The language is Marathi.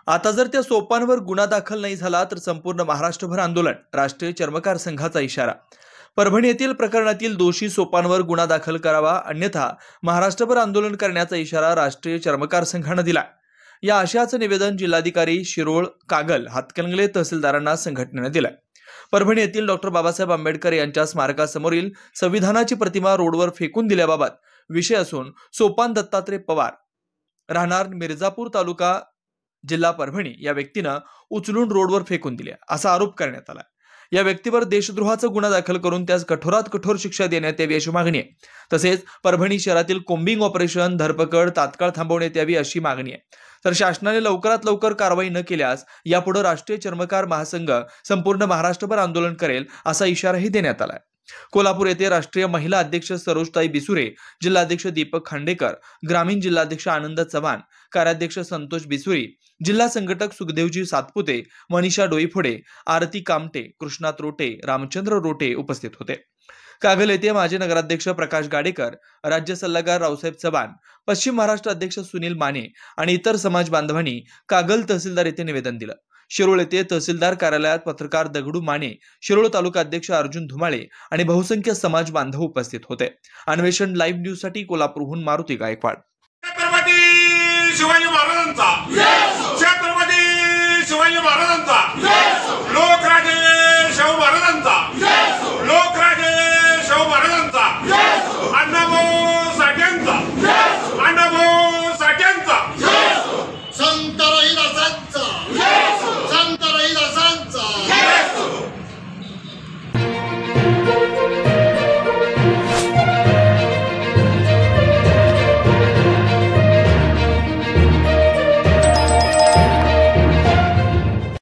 आता जर त्या सोपांवर गुन्हा दाखल नाही झाला तर संपूर्ण महाराष्ट्रभर आंदोलन, राष्ट्रीय चर्मकार संघाचा इशारा। परभणी येथील प्रकरणातील दोषी सोपांवर गुन्हा दाखल करावा, अन्यथा महाराष्ट्रभर आंदोलन करण्याचा इशारा राष्ट्रीय चर्मकार संघाने दिला। या आशयाचं निवेदन जिल्हाधिकारी शिरोळ, कागल, हातकणंगले तहसीलदारांना संघटनेने दिलं। परभणी येथील डॉक्टर बाबासाहेब आंबेडकर यांच्या स्मारकासमोरील संविधानाची प्रतिमा रोडवर फेकून दिल्याबाबत विषय असून सोपान दत्तात्रय पवार, राहणार मिर्जापूर तालुका, जिल्हा परभणी, या व्यक्तीनं उचलून रोडवर फेकून दिले असा आरोप करण्यात आला। या व्यक्तीवर देशद्रोहाचा गुन्हा दाखल करून त्यास कठोरात कठोर शिक्षा देण्यात यावी अशी मागणी आहे। तसेच परभणी शहरातील कोम्बिंग ऑपरेशन, धरपकड तात्काळ थांबवण्यात यावी अशी मागणी आहे। तर शासनाने लवकरात लवकर कारवाई न केल्यास यापुढे राष्ट्रीय चर्मकार महासंघ संपूर्ण महाराष्ट्रभर आंदोलन करेल असा इशाराही देण्यात आला। कोल्हापूर येथे राष्ट्रीय महिला अध्यक्ष सरोजताई बिसुरे, जिल्हाध्यक्ष दीपक खांडेकर, ग्रामीण जिल्हाध्यक्ष आनंद चव्हाण, कार्याध्यक्ष संतोष बिसुरी, जिल्हा संघटक सुखदेवजी सातपुते, मनीषा डोईफोडे, आरती कामटे, कृष्णा त्रोटे, रामचंद्र रोटे उपस्थित होते। कागल येथे माजी नगराध्यक्ष प्रकाश गाडेकर, राज्य सल्लागार रावसाहेब चव्हाण, पश्चिम महाराष्ट्र अध्यक्ष सुनील माने आणि इतर समाज बांधवांनी कागल तहसीलदार येथे निवेदन दिलं। शिरोळ येथे तहसीलदार कार्यालयात पत्रकार दगडू माने, शिरोळ तालुका अध्यक्ष अर्जुन धुमाळे आणि बहुसंख्य समाज बांधव उपस्थित होते। अन्वेषण लाईव्ह न्यूज साठी कोल्हापूरहून मारुती गायकवाड। शिवाजी महाराजांचा